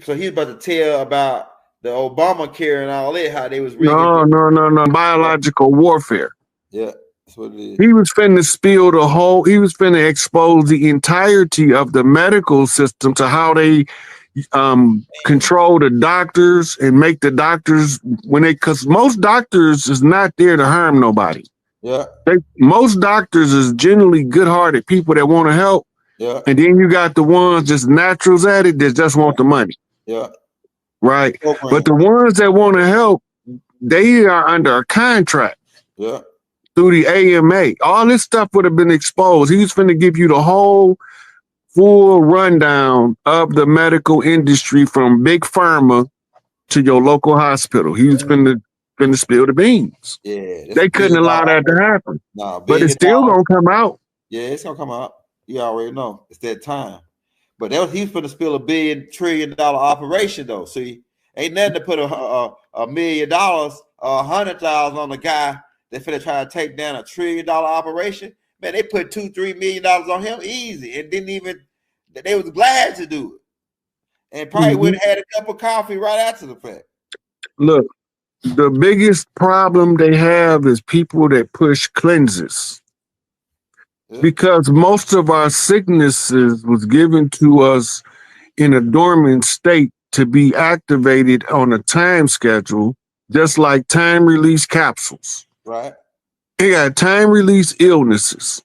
so he's about to tell about the Obamacare and all that, how they was rigging. No. Biological warfare. Yeah, that's what it is. He was finna spill he was finna expose the entirety of the medical system to how they control the doctors and make the doctors because most doctors is not there to harm nobody. Yeah. Most doctors is generally good-hearted people that want to help. Yeah. And then you got the ones just naturals at it that just want the money. Yeah. Right. But the ones that want to help, they are under a contract. Yeah. Through the AMA. All this stuff would have been exposed. He was finna give you the whole full rundown of the medical industry from big pharma to your local hospital. He was finna spill the beans. Yeah. They couldn't allow that to happen. Nah, but it's still gonna come out. Yeah, it's gonna come out. You already know. It's that time. But he was finna spill $1 billion, $1 trillion operation though. See, ain't nothing to put $1 million, 100,000 on the guy. They finna try to take down $1 trillion operation. Man, they put $2-3 million on him easy, and didn't even. They was glad to do it, and probably would have had a cup of coffee right after the fact. Look, the biggest problem they have is people that push cleanses, because most of our sicknesses was given to us in a dormant state to be activated on a time schedule, just like time release capsules. Right. They got time release illnesses.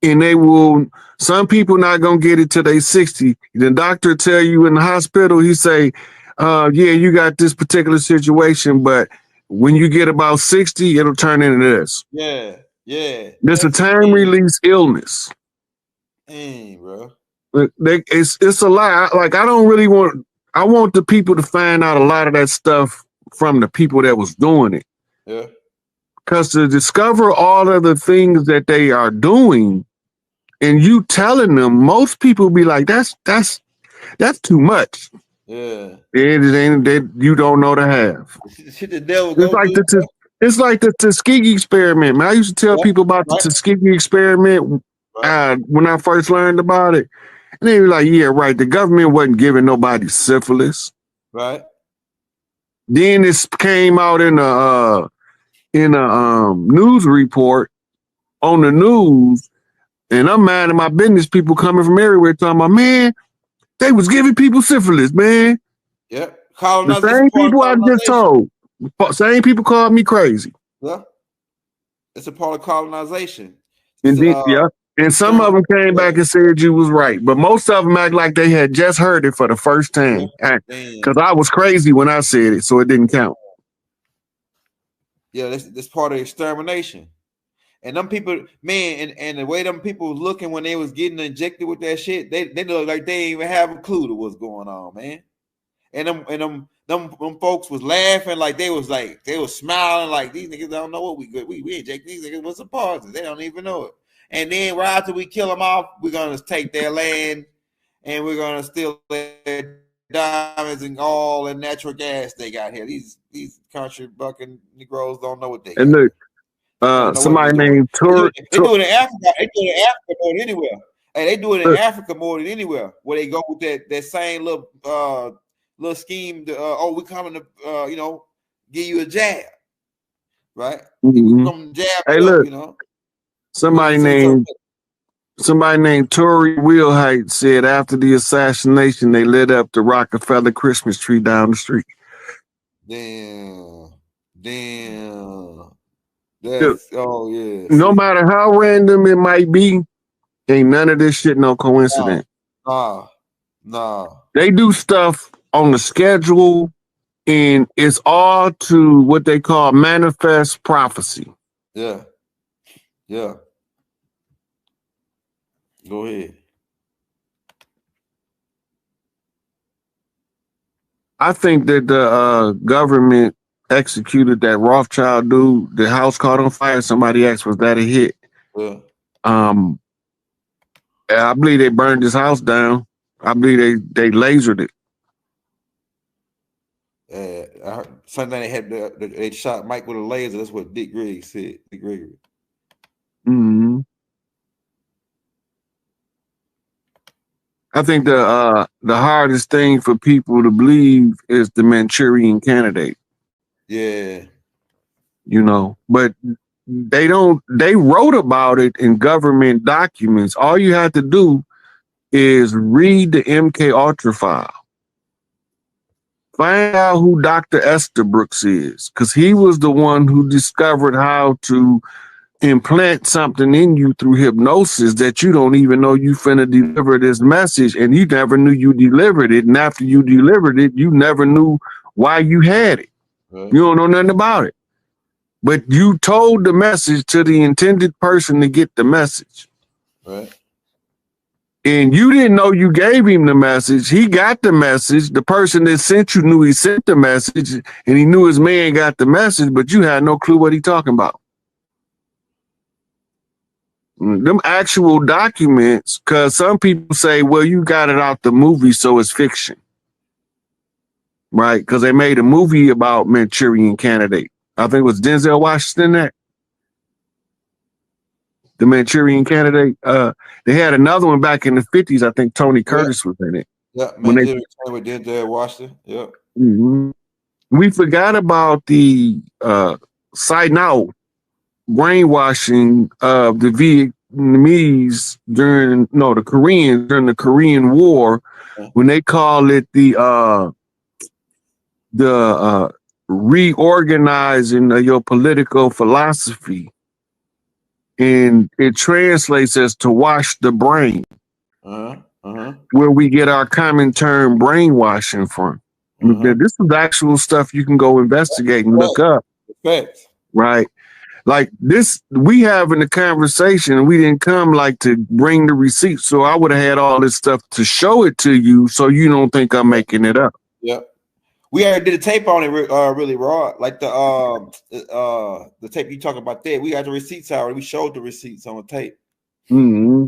And some people not gonna get it till they 60. The doctor tell you in the hospital, he say, yeah, you got this particular situation, but when you get about 60, it'll turn into this. Yeah. There's a time release illness. Dang, bro. It's a lot. Like, I want the people to find out a lot of that stuff from the people that was doing it. Yeah. Because to discover all of the things that they are doing and you telling them, most people be like, that's too much. Yeah. It ain't that you don't know to have. It's like the Tuskegee experiment, man. I used to tell people about the Tuskegee experiment when I first learned about it. And they were like, yeah, right. The government wasn't giving nobody syphilis. Right. Then this came out in a news report on the news, and I'm minding my business. People coming from everywhere talking about, man, they was giving people syphilis, man. Yep. The same people I just told. Same people called me crazy. Yeah. It's a part of colonization. And some of them came back and said you was right, but most of them act like they had just heard it for the first time. Because I was crazy when I said it, so it didn't count. Yeah, that's part of extermination. And them people, man, and the way them people was looking when they was getting injected with that shit, they look like they didn't even have a clue to what's going on, man. And them folks was laughing like they was smiling like these niggas don't know what we inject these niggas with some poison. They don't even know it. And then right after we kill them off, we're gonna take their land and we're gonna steal their diamonds and all and natural gas they got here. These country bucking Negroes don't know what they got. And look, somebody named Tory. They do it in Africa. They do it in Africa more than anywhere. Hey, they do it in Africa more than anywhere. Where they go with that same little scheme. We're coming to give you a jab, right? Mm-hmm. Jab. Hey, look, somebody named Tory Wheelhite said after the assassination they lit up the Rockefeller Christmas tree down the street. Damn. No matter how random it might be, ain't none of this shit no coincidence. Nah. They do stuff on the schedule, and it's all to what they call manifest prophecy. Yeah. Go ahead. I think that the government executed that Rothschild dude. The house caught on fire. Somebody asked, was that a hit? Yeah. I believe they burned his house down. I believe they lasered it. I heard something they had they shot Mike with a laser. That's what Dick Gregory said. Dick Gregory. Mm-hmm. I think the hardest thing for people to believe is the Manchurian Candidate. Yeah. You know, but they wrote about it in government documents. All you have to do is read the MK Ultra file. Find out who Dr. Estabrooks is, because he was the one who discovered how to implant something in you through hypnosis that you don't even know you finna deliver this message, and you never knew you delivered it. And after you delivered it, you never knew why you had it. Right. You don't know nothing about it. But you told the message to the intended person to get the message. Right. And you didn't know you gave him the message. He got the message. The person that sent you knew he sent the message, and he knew his man got the message, but you had no clue what he talking about. Them actual documents, because some people say, well, you got it out the movie, so it's fiction. Right? Because they made a movie about Manchurian Candidate. I think it was Denzel Washington that. The Manchurian Candidate. They had another one back in the 50s. I think Tony Curtis was in it. Yeah, Manchurian with Denzel Washington. Yep. Mm-hmm. We forgot about the Sino brainwashing of the Vietnamese the Koreans during the Korean War, when they call it the reorganizing of your political philosophy. And it translates as to wash the brain, where we get our common term brainwashing from. This is actual stuff you can go investigate and look up. Right? Like this, we having a conversation, we didn't come like to bring the receipts. So I would have had all this stuff to show it to you so you don't think I'm making it up. Yep. We already did a tape on it really raw. Like the tape you talking about there. We got the receipts already. We showed the receipts on the tape. Mm-hmm.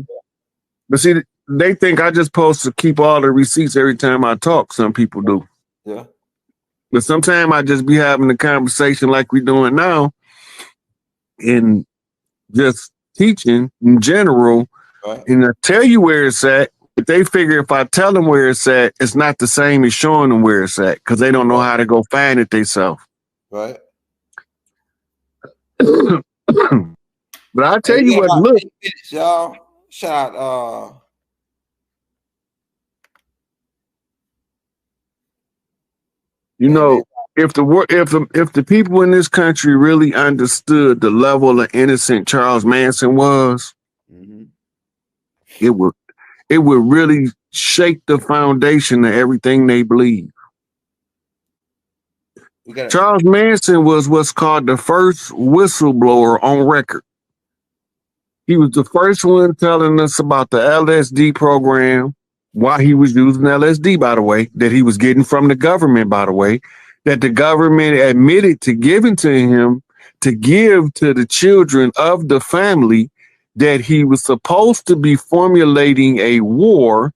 But see, they think I just supposed to keep all the receipts every time I talk. Some people do. Yeah. But sometimes I just be having a conversation like we're doing now and just teaching in general. Right. And I tell you where it's at. But they figure if I tell them where it's at, it's not the same as showing them where it's at, because they don't know how to go find it themselves. Right. But I tell you what, look, y'all. Shout out. You know, if the people in this country really understood the level of innocent Charles Manson was, it would really shake the foundation of everything they believe. Charles Manson was what's called the first whistleblower on record. He was the first one telling us about the LSD program, why he was using LSD, by the way, that he was getting from the government, by the way, that the government admitted to giving to him to give to the children of the family, that he was supposed to be formulating a war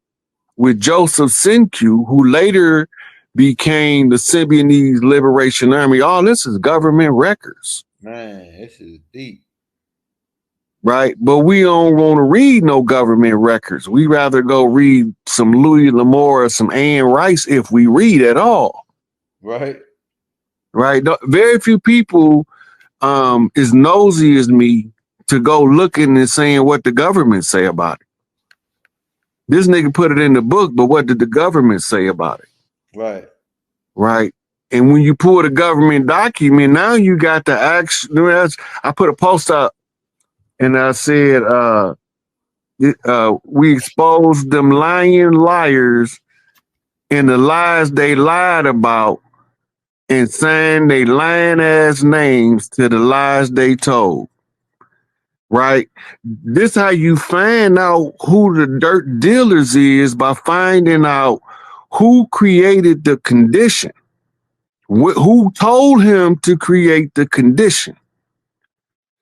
with Joseph Sinkyu, who later became the Symbionese Liberation Army. All this is government records. Man, this is deep. Right? But we don't want to read no government records. We rather go read some Louis L'Amour or some Anne Rice, if we read at all. Right. Right. Very few people is nosy as me to go looking and saying what the government say about it. This nigga put it in the book, but what did the government say about it? Right. Right. And when you pull the government document, now you got the action. I put a post up and I said, we exposed them lying liars and the lies they lied about, and signed they lying ass names to the lies they told. Right? This how you find out who the dirt dealers is, by finding out who created the condition, who told him to create the condition.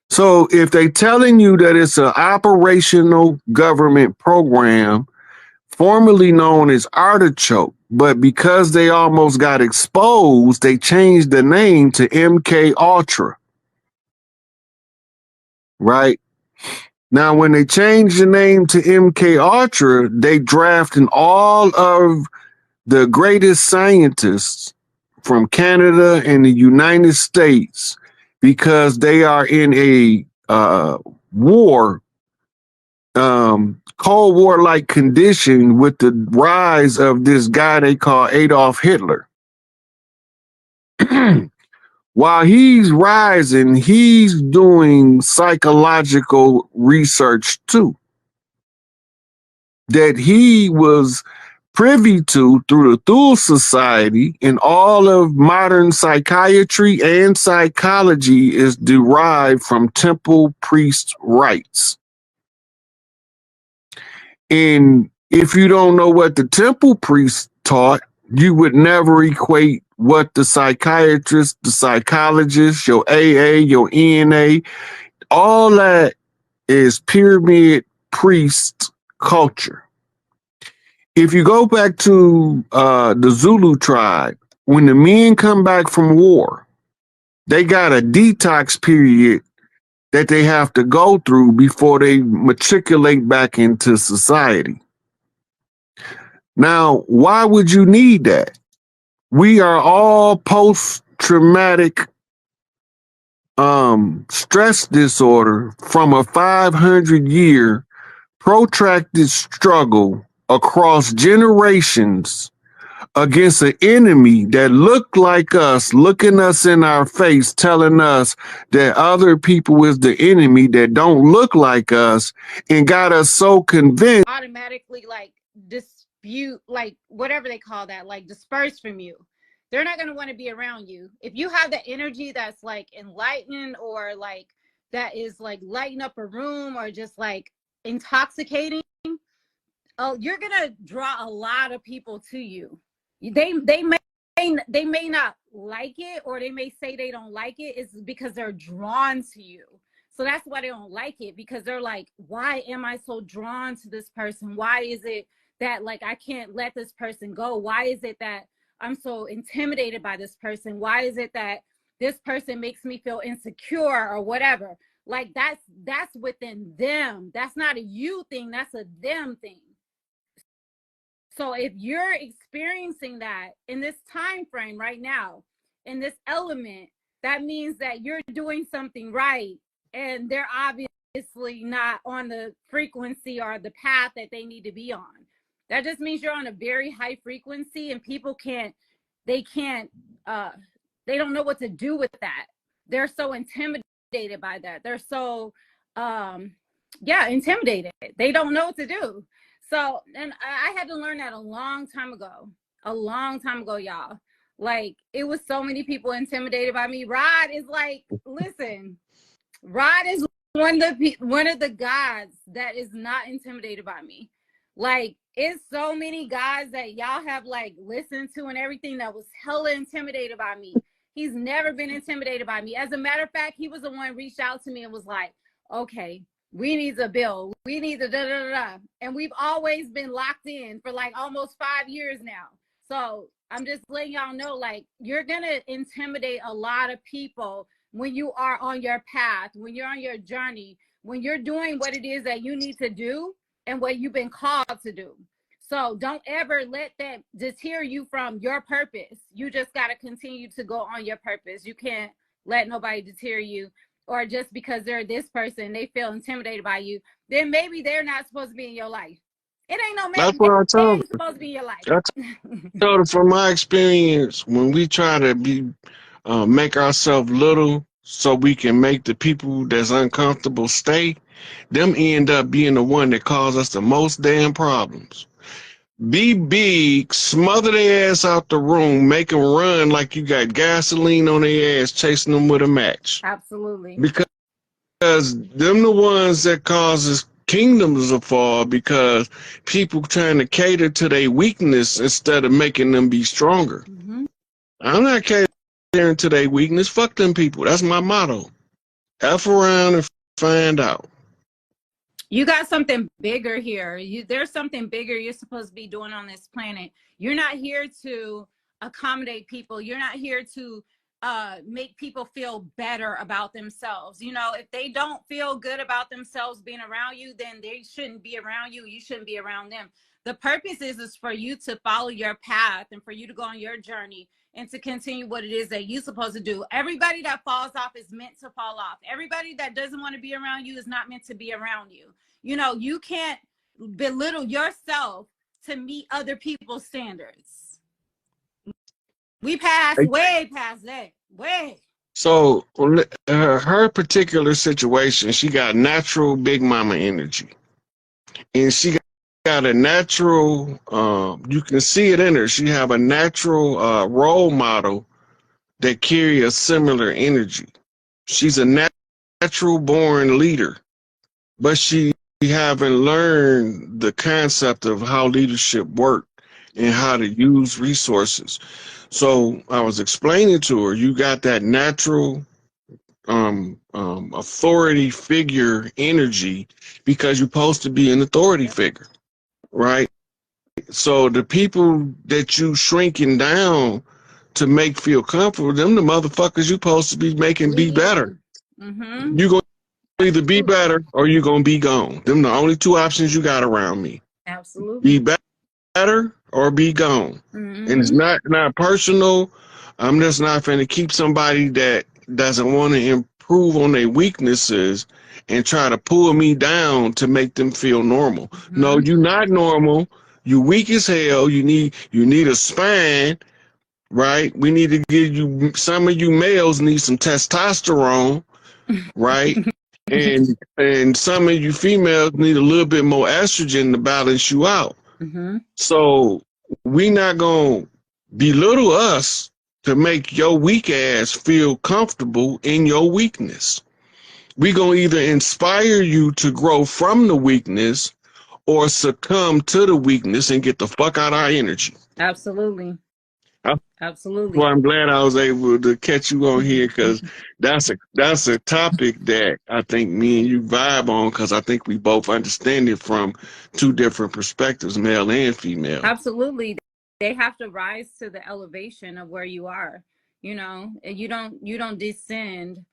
So if they telling you that it's an operational government program, formerly known as Artichoke, but because they almost got exposed, they changed the name to MK Ultra. Right? Now, when they changed the name to MK Ultra, they drafted all of the greatest scientists from Canada and the United States because they are in a war, Cold War-like condition with the rise of this guy they call Adolf Hitler. While he's rising, he's doing psychological research too, that he was privy to through the Thule Society, and all of modern psychiatry and psychology is derived from temple priest rites. And if you don't know what the temple priest taught, you would never equate what the psychiatrist, the psychologist, your AA, your ENA, all that is pyramid priest culture. If you go back to the Zulu tribe, when the men come back from war, they got a detox period that they have to go through before they matriculate back into society. Now, why would you need that? We are all post-traumatic stress disorder from a 500-year protracted struggle across generations against an enemy that looked like us, looking us in our face, telling us that other people is the enemy that don't look like us, and got us so convinced. Automatically, like, dispute, like, whatever they call that, like, disperse from you. They're not going to want to be around you. If you have the energy that's like enlightening, or like that is like lighting up a room, or just like intoxicating, oh, you're gonna draw a lot of people to you. They may not like it, or they may say they don't like it. It's because they're drawn to you. So that's why they don't like it, because they're like, why am I so drawn to this person? Why is it that, like, I can't let this person go? Why is it that I'm so intimidated by this person? Why is it that this person makes me feel insecure, or whatever? Like, that's within them. That's not a you thing, that's a them thing. So if you're experiencing that in this time frame right now, in this element, that means that you're doing something right, and they're obviously not on the frequency or the path that they need to be on. That just means you're on a very high frequency, and people they don't know what to do with that. They're so intimidated by that. They're so intimidated. They don't know what to do. So, and I had to learn that a long time ago, y'all. Like, it was so many people intimidated by me. Rod is like, listen, Rod is one of the guys that is not intimidated by me. Like, it's so many guys that y'all have like listened to and everything that was hella intimidated by me. He's never been intimidated by me. As a matter of fact, he was the one who reached out to me and was like, okay, we need a bill. We need a da-da-da-da. And we've always been locked in for like almost 5 years now. So I'm just letting y'all know, like, you're going to intimidate a lot of people when you are on your path, when you're on your journey, when you're doing what it is that you need to do and what you've been called to do. So don't ever let that deter you from your purpose. You just got to continue to go on your purpose. You can't let nobody deter you. Or just because they're this person, they feel intimidated by you, then maybe they're not supposed to be in your life. It ain't no maybe. That's what I They told ain't supposed to be in your life. I told her from my experience, when we try to make ourselves little so we can make the people that's uncomfortable stay, them end up being the one that cause us the most damn problems. Be big, smother their ass out the room, make them run like you got gasoline on their ass, chasing them with a match. Absolutely. Because them the ones that causes kingdoms to fall, because people trying to cater to their weakness instead of making them be stronger. Mm-hmm. I'm not catering to their weakness. Fuck them people. That's my motto. F around and find out. You got something bigger here. There's something bigger you're supposed to be doing on this planet. You're not here to accommodate people. You're not here to make people feel better about themselves. You know, if they don't feel good about themselves being around you, then they shouldn't be around you. You shouldn't be around them. The purpose is for you to follow your path and for you to go on your journey and to continue what it is that you're supposed to do. Everybody that falls off is meant to fall off. Everybody that doesn't want to be around you is not meant to be around you. You know, you can't belittle yourself to meet other people's standards. We passed way past that. Way. So her particular situation, she got natural big mama energy, and she got a natural. You can see it in her. She have a natural role model that carry a similar energy. She's a natural born leader, but she haven't learned the concept of how leadership work and how to use resources. So I was explaining to her, you got that natural authority figure energy because you're supposed to be an authority figure, right? So the people that you shrinking down to make feel comfortable, them the motherfuckers you supposed to be making be better. Mm-hmm. You gonna either be better or you gonna be gone. Them the only two options you got around me. Absolutely. Be better or be gone. Mm-hmm. And it's not personal. I'm just not finna keep somebody that doesn't want to improve on their weaknesses and try to pull me down to make them feel normal. Mm-hmm. No, you're not normal. You weak as hell. You need a spine, right? We need to give you, some of you males need some testosterone, right? and some of you females need a little bit more estrogen to balance you out. Mm-hmm. So we not gonna belittle us to make your weak ass feel comfortable in your weakness. We gonna either inspire you to grow from the weakness or succumb to the weakness and get the fuck out of our energy. Absolutely. Absolutely. Well, I'm glad I was able to catch you on here because that's a topic that I think me and you vibe on because I think we both understand it from two different perspectives, male and female. Absolutely. They have to rise to the elevation of where you are. You know, you don't descend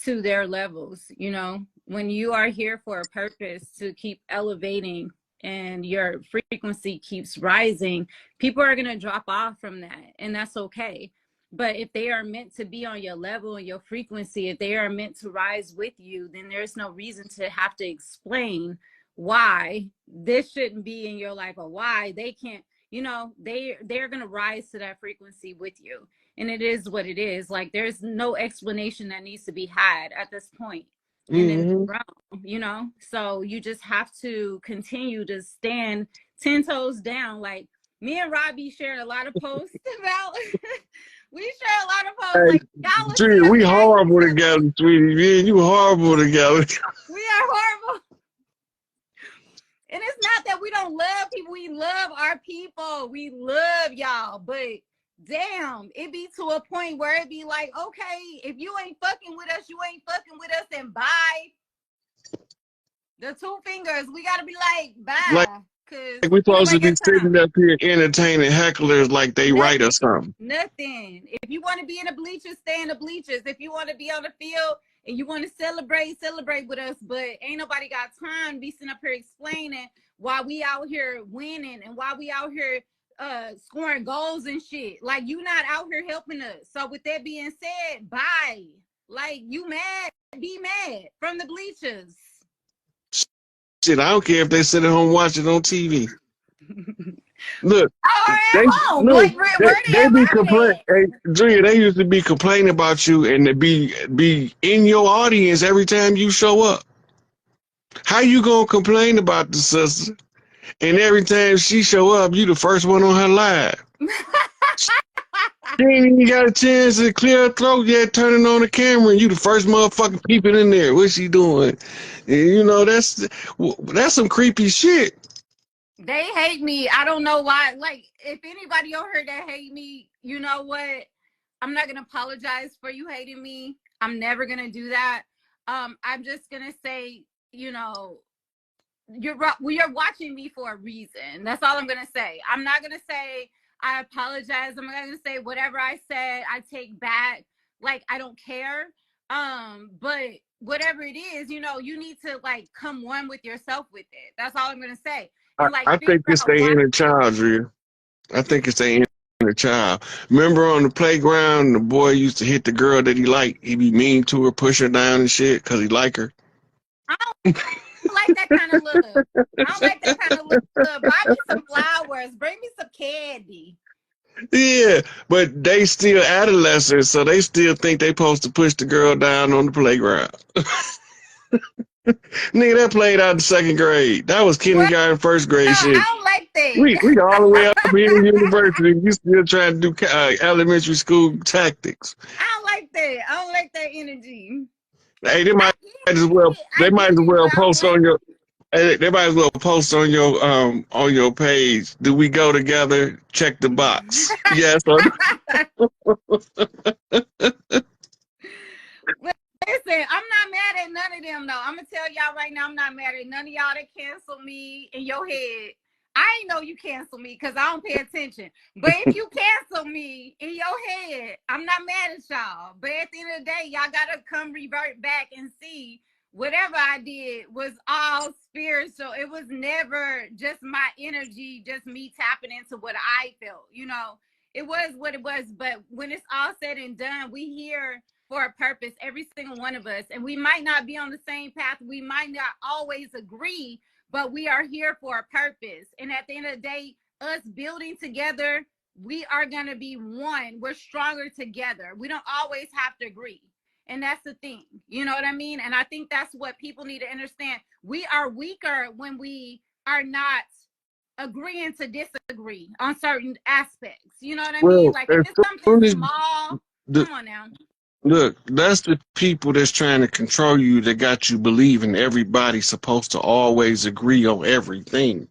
to their levels. You know, when you are here for a purpose to keep elevating and your frequency keeps rising, people are going to drop off from that, and that's okay. But if they are meant to be on your level and your frequency, if they are meant to rise with you, then there's no reason to have to explain why this shouldn't be in your life or why they can't. You know, they're going to rise to that frequency with you, and it is what it is. Like, there's no explanation that needs to be had at this point in this realm, you know. So you just have to continue to stand 10 toes down. Like, me and Robbie shared a lot of posts about we share a lot of posts like, y'all, Gee, we horrible together, sweetie. Man, you horrible together. We are horrible. And it's not that we don't love people. We love our people. We love y'all. But damn, it be to a point where it be like, okay, if you ain't fucking with us, you ain't fucking with us, and bye. The two fingers, we gotta be like, bye. Like we supposed to be sitting up here entertaining hecklers like they right or something. Nothing. If you want to be in the bleachers, stay in the bleachers. If you want to be on the field and you want to celebrate with us. But ain't nobody got time to be sitting up here explaining why we out here winning and why we out here scoring goals and shit. Like, you not out here helping us. So with that being said, bye. Like, you mad, be mad from the bleachers. Shit, I don't care if they sit at home watching on TV. Look, they be complaining. Hey, Julia, they used to be complaining about you and to be in your audience every time you show up. How you gonna complain about the sister? And every time she show up, you the first one on her live. She ain't even got a chance to clear her throat yet, turning on the camera, and you the first motherfucker peeping in there. What's she doing? And you know, that's some creepy shit. They hate me. I don't know why. Like, if anybody on here that hate me, you know what? I'm not gonna apologize for you hating me. I'm never gonna do that. I'm just gonna say, you know, you're watching me for a reason. That's all I'm gonna say. I'm not gonna say I apologize. I'm not gonna say whatever I said I take back. like I don't care. But whatever it is, you know, you need to like come one with yourself with it. That's all I'm gonna say. And like I figure think it's out their why. inner child, Drew. I think it's their inner child. Remember on the playground, the boy used to hit the girl that he liked. He'd be mean to her, push her down and shit because he like her. I don't like that kind of love. I don't like that kind of love. Buy me some flowers. Bring me some candy. Yeah, but they still adolescents, so they still think they supposed to push the girl down on the playground. Nigga, that played out in second grade. That was Well, kindergarten, first no, grade shit. I don't like We all the way that. up here in university. You still trying to do elementary school tactics. I don't like that. I don't like that energy. Hey, I they might as get it, well but I don't post like on your hey, they might as well post on your page. Do we go together? Check the box. Yes. Listen, I'm not mad at none of them though. I'm gonna tell y'all right now, I'm not mad at none of y'all that cancel me in your head. I ain't know you cancel me because I don't pay attention. But if you cancel me in your head, I'm not mad at y'all. But at the end of the day, y'all gotta come revert back and see whatever I did was all spiritual. It was never just my energy, just me tapping into what I felt. You know, it was what it was. But when it's all said and done, we here for a purpose, every single one of us. And we might not be on the same path. We might not always agree, but we are here for a purpose. And at the end of the day, us building together, we are going to be one. We're stronger together. We don't always have to agree. And that's the thing. You know what I mean? And I think that's what people need to understand. We are weaker when we are not agreeing to disagree on certain aspects. You know what I mean? Well, Like if as it's something soon as small, the come on now. look, that's the people that's trying to control you that got you believing everybody's supposed to always agree on everything.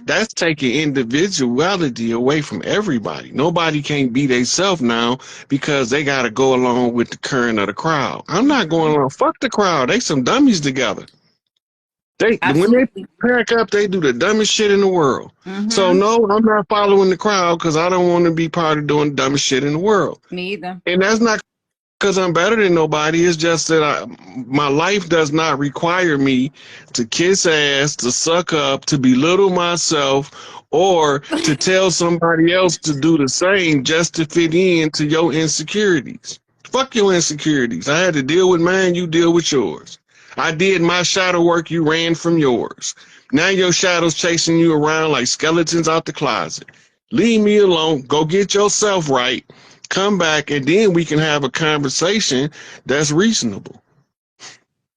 That's taking individuality away from everybody. Nobody can't be themselves now because they got to go along with the current of the crowd. I'm not going along. Fuck the crowd. They some dummies together. When they Absolutely. pack up, they do the dumbest shit in the world. So Mm-hmm. no, I'm not following the crowd because I don't want to be part of doing the dumbest shit in the world. Me either. And that's not because I'm better than nobody. It's just that my life does not require me to kiss ass, to suck up, to belittle myself, or to tell somebody else to do the same just to fit into your insecurities. Fuck your insecurities. I had to deal with mine, you deal with yours. I did my shadow work, you ran from yours. Now your shadow's chasing you around like skeletons out the closet. Leave me alone. Go get yourself right. Come back, and then we can have a conversation that's reasonable.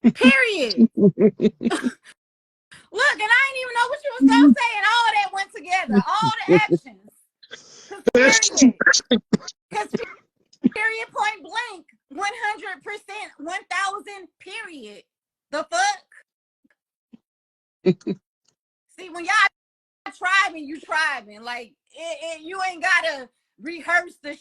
Period. Look, and I didn't even know what you was gonna say, and all that went together. All the actions. Cause period, point blank, 100%, 1,000, period. The fuck? See, when y'all tribing, you tribing. Like, you ain't gotta rehearse the